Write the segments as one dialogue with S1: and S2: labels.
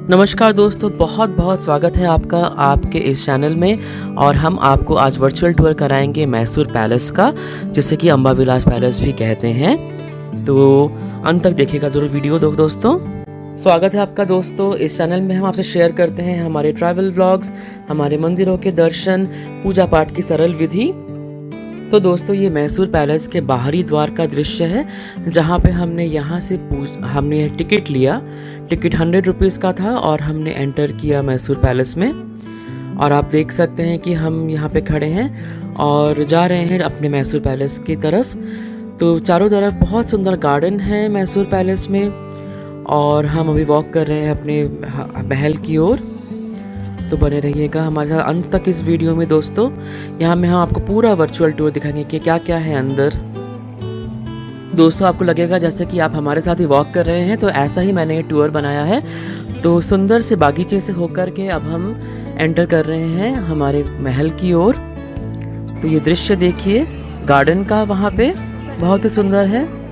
S1: नमस्कार दोस्तों, बहुत बहुत स्वागत है आपका आपके इस चैनल में। और हम आपको आज वर्चुअल टूर कराएंगे मैसूर पैलेस का, जिसे कि अम्बा विलास पैलेस भी कहते हैं। तो अंत तक देखिएगा ज़रूर वीडियो दोस्तों। स्वागत है आपका दोस्तों। इस चैनल में हम आपसे शेयर करते हैं हमारे ट्रैवल व्लॉग्स, हमारे मंदिरों के दर्शन, पूजा पाठ की सरल विधि। तो दोस्तों, ये मैसूर पैलेस के बाहरी द्वार का दृश्य है, जहाँ पे हमने टिकट लिया। टिकट 100 रुपीज़ का था और हमने एंटर किया मैसूर पैलेस में। और आप देख सकते हैं कि हम यहाँ पे खड़े हैं और जा रहे हैं अपने मैसूर पैलेस की तरफ। तो चारों तरफ बहुत सुंदर गार्डन है मैसूर पैलेस में, और हम अभी वॉक कर रहे हैं अपने महल की ओर। तो बने रहिएगा हमारे साथ अंत तक इस वीडियो में दोस्तों। यहाँ में हम आपको पूरा वर्चुअल टूर दिखाएंगे कि क्या क्या है अंदर। दोस्तों, आपको लगेगा जैसे कि आप हमारे साथ ही वॉक कर रहे हैं, तो ऐसा ही मैंने ये टूर बनाया है। तो सुंदर से बागीचे से होकर के अब हम एंटर कर रहे हैं हमारे महल की ओर। तो ये दृश्य देखिए गार्डन का, वहाँ पे बहुत ही सुंदर है।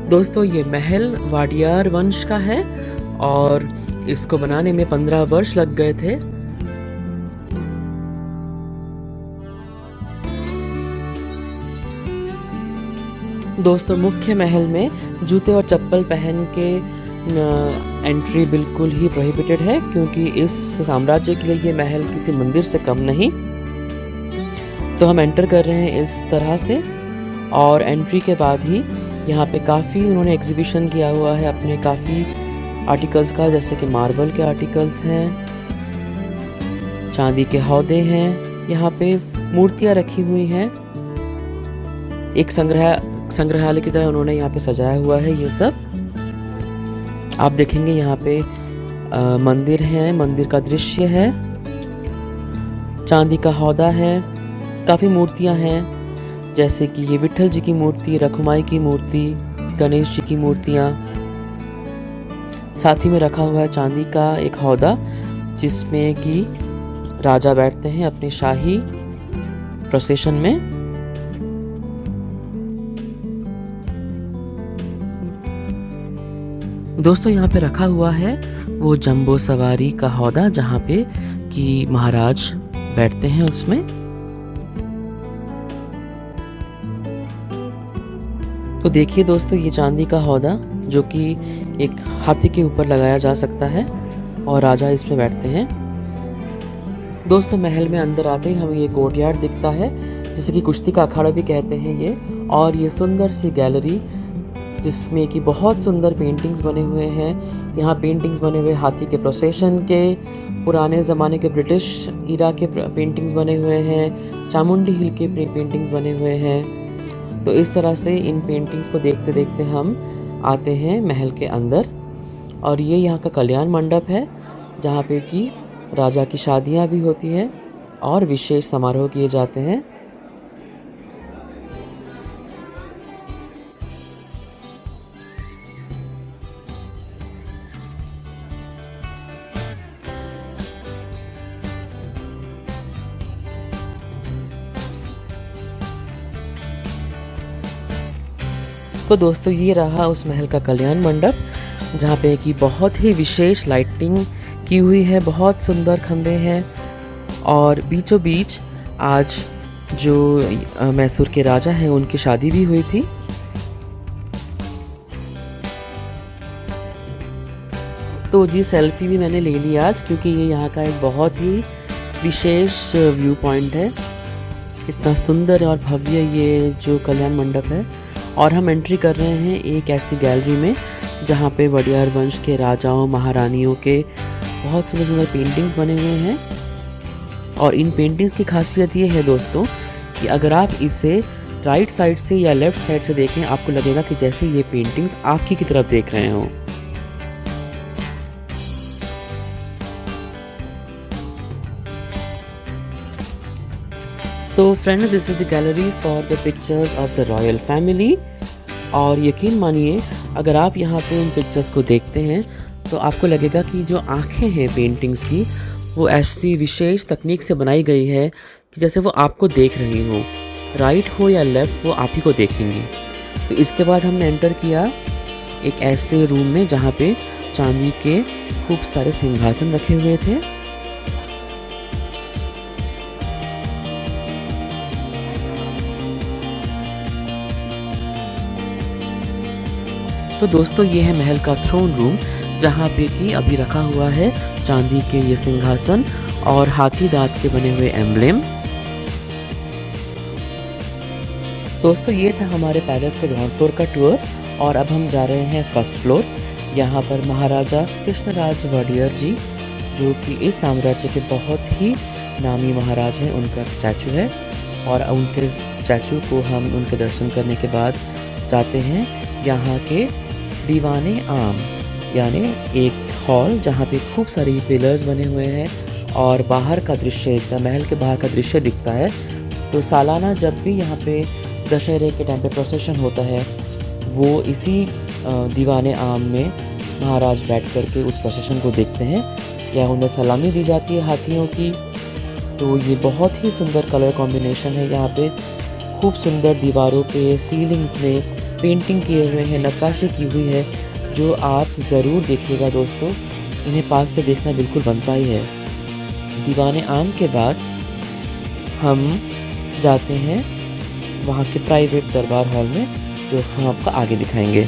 S1: दोस्तों, ये महल वाडियार वंश का है और इसको बनाने में 15 वर्ष लग गए थे। दोस्तों, मुख्य महल में जूते और चप्पल पहन के एंट्री बिल्कुल ही प्रोहिबिटेड है, क्योंकि इस साम्राज्य के लिए ये महल किसी मंदिर से कम नहीं। तो हम एंटर कर रहे हैं इस तरह से, और एंट्री के बाद ही यहाँ पे काफ़ी उन्होंने एग्जीबिशन किया हुआ है अपने काफ़ी आर्टिकल्स का, जैसे कि मार्बल के आर्टिकल्स हैं, चांदी के हौदे हैं, यहाँ पे मूर्तियाँ रखी हुई हैं। एक संग्रहालय की तरह उन्होंने यहाँ पे सजाया हुआ है ये सब। आप देखेंगे यहाँ पे मंदिर है, मंदिर का दृश्य है, चांदी का हौदा है, काफ़ी मूर्तियाँ हैं, जैसे कि ये विट्ठल जी की मूर्ति, रखुमाई की मूर्ति, गणेश जी की मूर्तियाँ। साथ ही में रखा हुआ है चांदी का एक हौदा, जिसमें कि राजा बैठते हैं अपने शाही प्रोसेशन में। दोस्तों, यहाँ पे रखा हुआ है वो जंबो सवारी का हौदा, जहाँ पे कि महाराज बैठते हैं उसमें। तो देखिए दोस्तों, ये चांदी का हौदा जो कि एक हाथी के ऊपर लगाया जा सकता है और राजा इसमें बैठते हैं। दोस्तों, महल में अंदर आते ही हमें ये कोर्टयार्ड दिखता है, जिसे कि कुश्ती का अखाड़ा भी कहते हैं ये। और ये सुंदर सी गैलरी, जिसमें कि बहुत सुंदर पेंटिंग्स बने हुए हैं। यहाँ पेंटिंग्स बने हुए हाथी के प्रोसेशन के, पुराने ज़माने के ब्रिटिश इरा के पेंटिंग्स बने हुए हैं, चामुंडी हिल के पेंटिंग्स बने हुए हैं। तो इस तरह से इन पेंटिंग्स को देखते देखते हम आते हैं महल के अंदर। और ये यहाँ का कल्याण मंडप है, जहाँ पे कि राजा की शादियाँ भी होती हैं और विशेष समारोह किए जाते हैं। तो दोस्तों, ये रहा उस महल का कल्याण मंडप, जहाँ पे कि बहुत ही विशेष लाइटिंग की हुई है, बहुत सुंदर खंभे हैं। और बीचों बीच आज जो मैसूर के राजा हैं उनकी शादी भी हुई थी। तो जी सेल्फी भी मैंने ले ली आज, क्योंकि ये यहाँ का एक बहुत ही विशेष व्यू पॉइंट है। इतना सुंदर और भव्य ये जो कल्याण मंडप है। और हम एंट्री कर रहे हैं एक ऐसी गैलरी में, जहाँ पे वाडियार वंश के राजाओं महारानियों के बहुत सुंदर सुंदर पेंटिंग्स बने हुए हैं। और इन पेंटिंग्स की खासियत ये है दोस्तों, कि अगर आप इसे राइट साइड से या लेफ्ट साइड से देखें, आपको लगेगा कि जैसे ये पेंटिंग्स आपकी की तरफ देख रहे हों। So friends, this is the gallery for the pictures of the royal family. और यकीन मानिए, अगर आप यहाँ पे उन पिक्चर्स को देखते हैं तो आपको लगेगा कि जो आँखें हैं पेंटिंग्स की, वो ऐसी विशेष तकनीक से बनाई गई है कि जैसे वो आपको देख रही हो, राइट हो या लेफ़्ट वो आप ही को देखेंगी। तो इसके बाद हमने एंटर किया एक ऐसे रूम में जहाँ पे चांदी के खूब सारे सिंहासन रखे हुए थे। तो दोस्तों ये है महल का थ्रोन रूम, जहाँ पे कि अभी रखा हुआ है चांदी के ये सिंहासन और हाथी दांत के बने हुए एम्ब्लेम। दोस्तों ये था हमारे पैलेस के ग्राउंड फ्लोर का टूर और अब हम जा रहे हैं फर्स्ट फ्लोर। यहाँ पर महाराजा कृष्णराज वॉडियर जी, जो कि इस साम्राज्य के बहुत ही नामी महाराज हैं, उनका स्टैचू है और उनके स्टैचू को हम उनके दर्शन करने के बाद जाते हैं यहाँ के दीवाने आम, यानी एक हॉल जहाँ पे खूब सारी पिलर्स बने हुए हैं और बाहर का दृश्य, एकदम महल के बाहर का दृश्य दिखता है। तो सालाना जब भी यहाँ पे दशहरे के टाइम पे प्रोसेशन होता है, वो इसी दीवाने आम में महाराज बैठ करके उस प्रोसेशन को देखते हैं या उन्हें सलामी दी जाती है हाथियों की। तो ये बहुत ही सुंदर कलर कॉम्बिनेशन है। यहाँ पे खूब सुंदर दीवारों पे, सीलिंग्स में पेंटिंग किए हुए हैं, नक्काशी की हुई है, जो आप ज़रूर देखिएगा दोस्तों। इन्हें पास से देखना बिल्कुल बनता ही है। दीवाने आम के बाद हम जाते हैं वहाँ के प्राइवेट दरबार हॉल में, जो हम आपको आगे दिखाएंगे।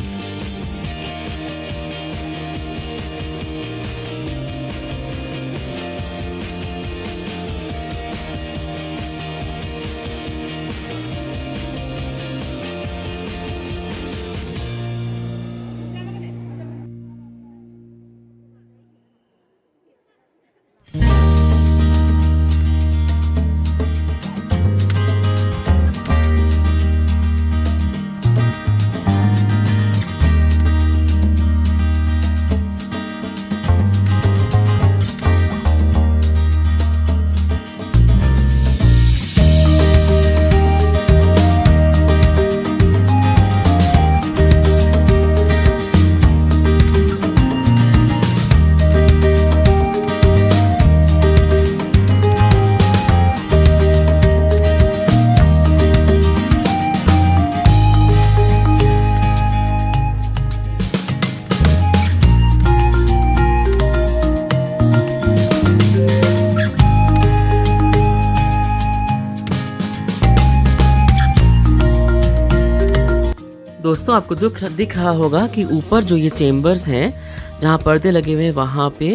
S1: दोस्तों आपको दिख रहा होगा कि ऊपर जो ये चेम्बर्स हैं, जहाँ पर्दे लगे हुए हैं, वहाँ पे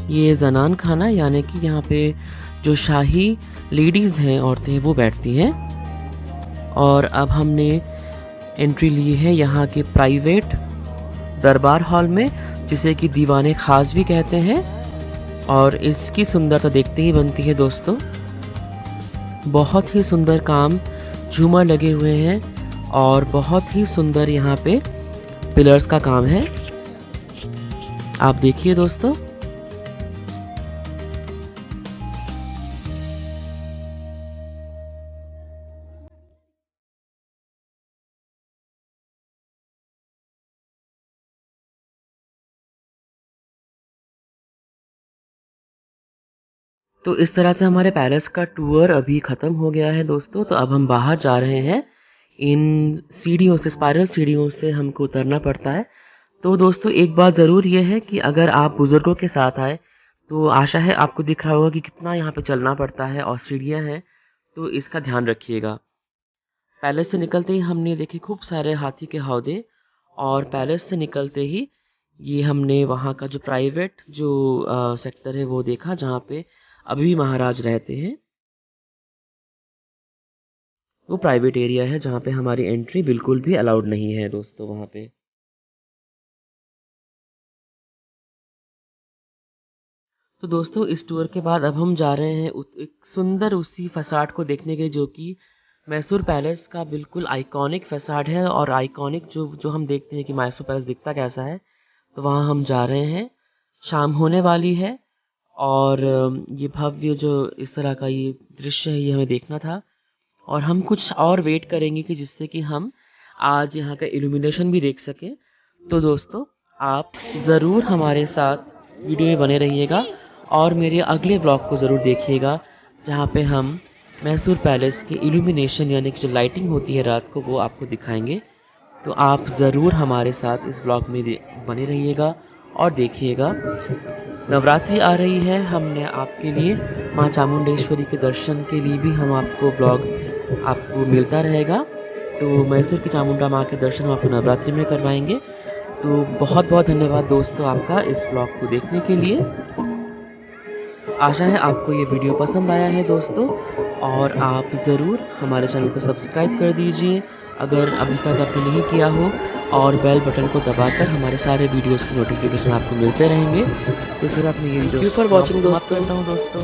S1: ये जनान खाना, यानी कि यहाँ पे जो शाही लेडीज़ हैं, औरतें हैं, वो बैठती हैं। और अब हमने एंट्री ली है यहाँ के प्राइवेट दरबार हॉल में, जिसे कि दीवाने खास भी कहते हैं। और इसकी सुंदरता देखते ही बनती है दोस्तों। बहुत ही सुंदर काम, झूमर लगे हुए हैं और बहुत ही सुंदर यहाँ पे पिलर्स का काम है। आप देखिए दोस्तों। तो इस तरह से हमारे पैलेस का टूर अभी ख़त्म हो गया है दोस्तों। तो अब हम बाहर जा रहे हैं। इन सीढ़ियों से, स्पाइरल सीढ़ियों से हमको उतरना पड़ता है। तो दोस्तों एक बात ज़रूर ये है कि अगर आप बुज़ुर्गों के साथ आए, तो आशा है आपको दिख रहा होगा कि कितना यहाँ पे चलना पड़ता है और सीढ़ियाँ हैं, तो इसका ध्यान रखिएगा। पैलेस से निकलते ही हमने देखे खूब सारे हाथी के हौदे, और पैलेस से निकलते ही ये हमने वहाँ का जो प्राइवेट जो सेक्टर है वो देखा, जहाँ पे अभी भी महाराज रहते हैं। वो प्राइवेट एरिया है जहाँ पे हमारी एंट्री बिल्कुल भी अलाउड नहीं है दोस्तों वहाँ पे। तो दोस्तों इस टूर के बाद अब हम जा रहे हैं एक सुंदर उसी फसाड को देखने के लिए, जो कि मैसूर पैलेस का बिल्कुल आइकॉनिक फसाड है। और आइकॉनिक जो जो हम देखते हैं कि मैसूर पैलेस दिखता कैसा है, तो वहाँ हम जा रहे हैं। शाम होने वाली है और ये भव्य जो इस तरह का ये दृश्य है, ये हमें देखना था। और हम कुछ और वेट करेंगे कि जिससे कि हम आज यहाँ का इल्यूमिनेशन भी देख सकें। तो दोस्तों आप ज़रूर हमारे साथ वीडियो में बने रहिएगा और मेरे अगले व्लॉग को ज़रूर देखिएगा, जहाँ पे हम मैसूर पैलेस की इल्यूमिनेशन यानी कि जो लाइटिंग होती है रात को, वो आपको दिखाएंगे। तो आप ज़रूर हमारे साथ इस ब्लॉग में बने रहिएगा और देखिएगा। नवरात्रि आ रही है, हमने आपके लिए माँ चामुंडेश्वरी के दर्शन के लिए भी हम आपको ब्लॉग आपको मिलता रहेगा। तो मैसूर की चामुंडा माँ के दर्शन हम आपको नवरात्रि में करवाएंगे। तो बहुत बहुत धन्यवाद दोस्तों आपका इस ब्लॉग को देखने के लिए। आशा है आपको ये वीडियो पसंद आया है दोस्तों, और आप ज़रूर हमारे चैनल को सब्सक्राइब कर दीजिए अगर अभी तक आपने नहीं किया हो, और बेल बटन को दबाकर हमारे सारे वीडियोस की नोटिफिकेशन आपको मिलते रहेंगे। तो इस तरह अपनी ये वीडियो समाप्त करता हूँ दोस्तों।